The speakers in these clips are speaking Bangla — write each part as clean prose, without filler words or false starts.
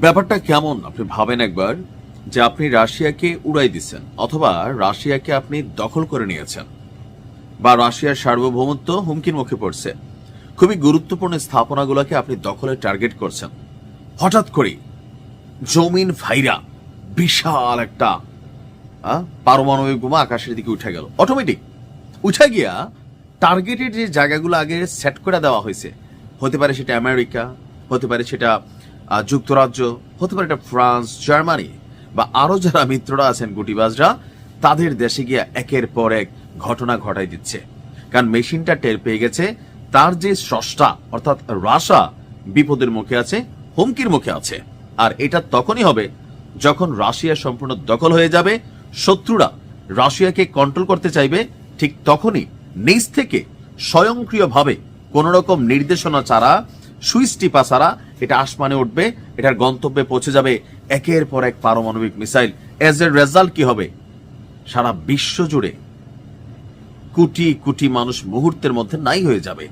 ব্যাপারটা কেমন আপনি ভাবেন একবার, যে আপনি রাশিয়াকে উড়াই দিচ্ছেন অথবা রাশিয়াকে আপনি দখল করে নিয়েছেন বা রাশিয়ার সার্বভৌমত্ব হুমকির মুখে পড়ছে, খুবই গুরুত্বপূর্ণ স্থাপনাগুলোকে আপনি দখলের টার্গেট করছেন। হঠাৎ করে জমিন ভাইরা বিশাল একটা পারমাণবিক বোমা আকাশের দিকে উঠে গেল, অটোমেটিক উঠে গিয়া টার্গেটের যে জায়গাগুলো আগে সেট করে দেওয়া হয়েছে, হতে পারে সেটা আমেরিকা, হতে পারে সেটা যুক্তরাজ্য, হতে পারে এটা ফ্রান্স, জার্মানি বা আরো যারা মিত্ররা আছেন গুটিবাজরা, তাদের দেশে গিয়া একের পর এক ঘটনা ঘটাই দিচ্ছে। কারণ মেশিনটা টের পেয়ে গেছে তার যে স্রষ্টা অর্থাৎ রাশিয়া বিপদের মুখে আছে, হুমকির মুখে আছে। আর এটা তখনই হবে যখন রাশিয়া সম্পূর্ণ দখল হয়ে যাবে, শত্রুরা রাশিয়াকে কন্ট্রোল করতে চাইবে, ঠিক তখনই নিজ থেকে স্বয়ংক্রিয়ভাবে কোন রকম নির্দেশনা ছাড়া, সুইচ টিপা ছাড়া এটা আসমানে উঠবে, এটার গন্তব্যে পৌঁছে যাবে একের পর এক পারমাণবিক মিসাইল। এজ এ রেজাল্ট কি হবে? সারা বিশ্ব জুড়ে কোটি কোটি মানুষ মুহূর্তের মধ্যে নাই হয়ে যাবে।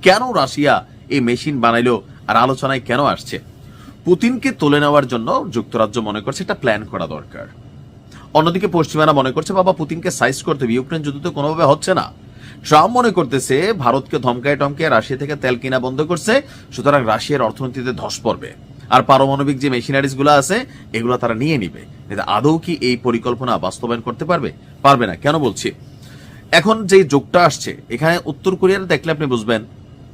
কেন রাশিয়া এই মেশিন বানাইলো আর আলোচনায় কেন আসছে? পুতিনকে তুলে নেওয়ার জন্য যুক্তরাজ্য মনে করছে এটা প্ল্যান করা দরকার। অন্যদিকে পশ্চিমারা মনে করছে বাবা পুতিনকে সাইজ করতে হবে, ইউক্রেন যুদ্ধ তো কোনোভাবে হচ্ছে না। ট্রাম্প মনে করতেছে ভারতকে ধমকায় টমকায় রাশিয়া থেকে তেল কিনা বন্ধ করছে, সুতরাং রাশিয়ার অর্থনীতিতে ধস পড়বে আর পারমাণবিক যে মেশিনারিজ গুলো আছে এগুলো তারা নিয়ে নিবে। কিন্তু আদৌ কি এই পরিকল্পনা বাস্তবায়ন করতে পারবে? পারবে না। কেন বলছি? এখন যে যোগটা আসছে এখানে, উত্তর কোরিয়ার দেখলে আপনি বুঝবেন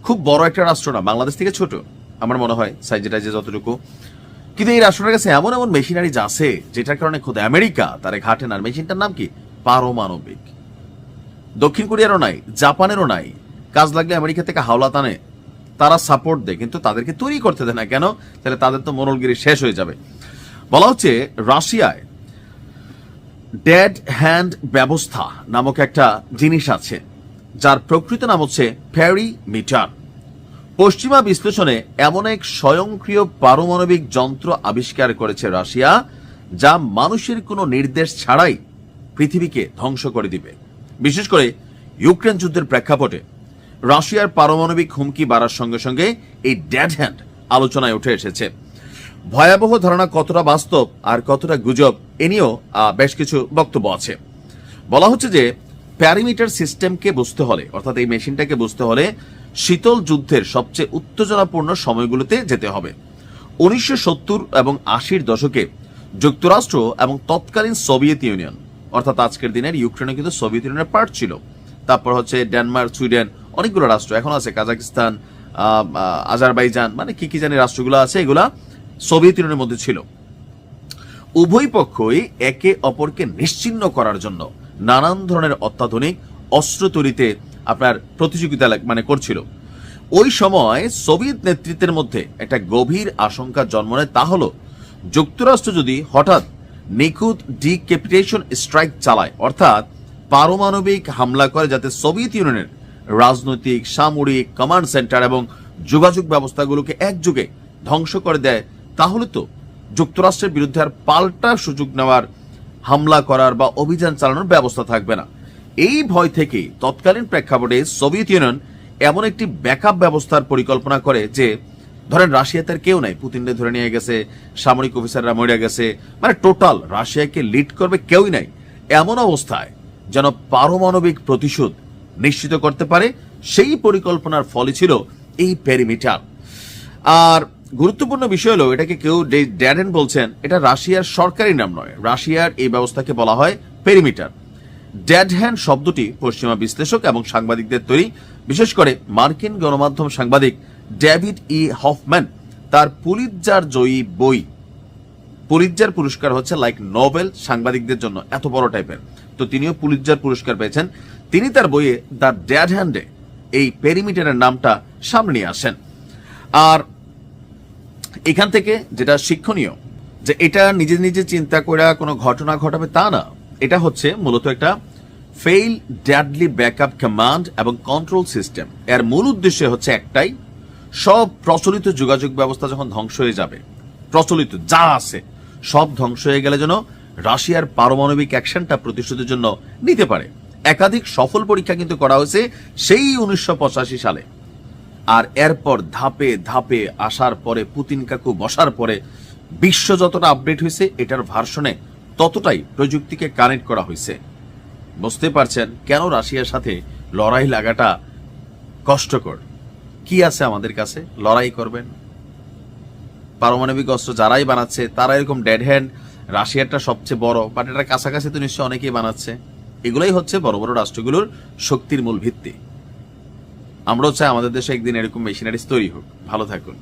খুব বড় একটা রাষ্ট্র না, বাংলাদেশ থেকে ছোট আমার মনে হয় সাইজে টাইজে যতটুকু, কিন্তু এই রাষ্ট্রটার কাছে এমন এমন মেশিনারিজ আছে যেটার কারণে খোদ আমেরিকা তারে ঘাটে না। মেশিনটার নাম কি? পারমাণবিক। দক্ষিণ কোরিয়ারও নাই, জাপানেরও নাই। কাজ লাগলে আমেরিকা থেকে হাওলা টানে, তারা সাপোর্ট দেয় কিন্তু তাদেরকে তৈরি করতে দেয় না। কেন? তাহলে তাদের তো মোরলগিরি শেষ হয়ে যাবে। বলা হচ্ছে রাশিয়ায় ডেড হ্যান্ড ব্যবস্থা নামক একটা জিনিস আছে, যার প্রকৃত নাম হচ্ছে পেরিমিটার। পশ্চিমা বিশ্লেষণে এমন এক স্বয়ংক্রিয় পারমাণবিক যন্ত্র আবিষ্কার করেছে রাশিয়া, যা মানুষের কোনো নির্দেশ ছাড়াই পৃথিবীকে ধ্বংস করে দিবে। বিশেষ করে ইউক্রেন যুদ্ধের প্রেক্ষাপটে রাশিয়ার পারমাণবিক হুমকি বাড়ার সঙ্গে সঙ্গে এই ডেড হ্যান্ড আলোচনায় উঠে এসেছে। ভয়াবহ ধারণা কতটা বাস্তব আর কতটা গুজব, এ নিয়েও বেশ কিছু বক্তব্য আছে। বলা হচ্ছে যে প্যারিমিটার সিস্টেমকে বুঝতে হলে, অর্থাৎ এই মেশিনটাকে বুঝতে হলে শীতল যুদ্ধের সবচেয়ে উত্তেজনাপূর্ণ সময়গুলোতে যেতে হবে। 1970 এবং 80-র দশকে যুক্তরাষ্ট্র এবং তৎকালীন সোভিয়েত ইউনিয়ন, অর্থাৎ আজকের দিনের ইউক্রেনও কিন্তু সোভিয়েত ইউনিয়নের পার্ট ছিল। তারপর হচ্ছে ডেনমার্ক, সুইডেন, অনেকগুলো রাষ্ট্র এখন আছে, কাজাকিস্তান, আজারবাইজান, মানে কি কি জানি রাষ্ট্রগুলো আছে, এগুলা সোভিয়েত ইউনিয়নের মধ্যে ছিল। উভয় পক্ষই একে অপরকে নিশ্চিহ্ন করার জন্য নানান ধরনের অত্যাধুনিক অস্ত্র তৈরিতে আপনার প্রতিযোগিতা করছিল। ওই সময় সোভিয়েত নেতৃত্বের মধ্যে একটা গভীর আশঙ্কা জন্ম নেয়, তা হলো যুক্তরাষ্ট্র যদি হঠাৎ নিখুঁত ডিক্যাপিটেশন স্ট্রাইক চালায়, অর্থাৎ পারমাণবিক হামলা করে, যাতে সোভিয়েত ইউনিয়নের রাজনৈতিক, সামরিক, কমান্ড সেন্টার এবং যোগাযোগ ব্যবস্থাগুলোকে একযোগে ধ্বংস করে দেয়, তাহলে তো যুক্তরাষ্ট্রের বিরুদ্ধে আর পাল্টা সুযোগ নেওয়ার, হামলা করার বা অভিযান চালানোর ব্যবস্থা থাকবে না। এই ভয় থেকে তৎকালীন প্রেক্ষাপটে সোভিয়েত ইউনিয়ন এমন একটি ব্যাকআপ ব্যবস্থার পরিকল্পনা করে যে, ধরেন রাশিয়াতে কেউ নাই, পুতিনকে ধরে নিয়ে গেছে, সামরিক অফিসাররা মরে গেছে, মানে টোটাল রাশিয়াকে লিড করবে কেউই নাই। এমন অবস্থায় যেন পারমাণবিক প্রতিশোধ নিশ্চিত করতে পারে, সেই পরিকল্পনার ফলে ছিল এই পেরিমিটার। আর গুরুত্বপূর্ণ বিষয় হলো, এটাকে কেউ ড্যাডেন বলছেন, এটা রাশিয়ার সরকারি নাম নয়, রাশিয়ার এই ব্যবস্থাকে বলা হয় পেরিমিটার। ডেড হ্যান্ড শব্দটি পশ্চিমা বিশ্লেষক এবং সাংবাদিকদের তৈরি, বিশেষ করে মার্কিন গণমাধ্যম সাংবাদিক ডেভিড ই হফম্যান তার পুলিৎজার জয়ী বই, পুলিৎজার পুরস্কার হচ্ছে লাইক নোবেল সাংবাদিকদের জন্য এত বড় টাইপের, তো তিনিও পুলিৎজার পুরস্কার পেয়েছেন। তিনি তার বইয়ে দ্য ডেড হ্যান্ডে এই পেরিমিটারের নামটা সামনে নিয়ে আসেন। আর এখান থেকে যেটা শিক্ষণীয়, যে এটা নিজে নিজে চিন্তা করে কোনো ঘটনা ঘটাবে তা না, এটা হচ্ছে মূলত একটা ফেইল ডেডলি ব্যাকআপ কমান্ড এবং কন্ট্রোল সিস্টেম। এর মূল উদ্দেশ্য হচ্ছে একটাই, সব প্রচলিত যোগাযোগ ব্যবস্থা যখন ধ্বংস হয়ে যাবে, প্রচলিত যা আছে সব ধ্বংস হয়ে গেলে যেন রাশিয়ার পারমাণবিক অ্যাকশনটা প্রতিশোধের জন্য নিতে পারে। একাধিক সফল পরীক্ষা কিন্তু করা হয়েছে সেই 1985 সালে। আর এরপর ধাপে ধাপে আসার পরে, পুতিন কাকু বসার পরে বিশ্ব যতটা আপডেট হয়েছে এটার ভার্সনে ততটাই প্রযুক্তিকে কানেক্ট করা হয়েছে। বুঝতে পারছেন কেন রাশিয়ার সাথে লড়াই লাগাটা কষ্টকর। কি আছে আমাদের কাছে লড়াই করবেন? পারমাণবিক অস্ত্র যারাই বানাচ্ছে তারা এরকম ডেড হ্যান্ড, রাশিয়ারটা সবচেয়ে বড়, বাট এটার কাছাকাছি তো নিশ্চয়ই অনেকেই বানাচ্ছে। এগুলাই হচ্ছে বড় বড় রাষ্ট্রগুলোর শক্তির মূল ভিত্তি। আমরাও চাই আমাদের দেশে একদিন এরকম মেশিনারিজ তৈরি হোক। ভালো থাকুন।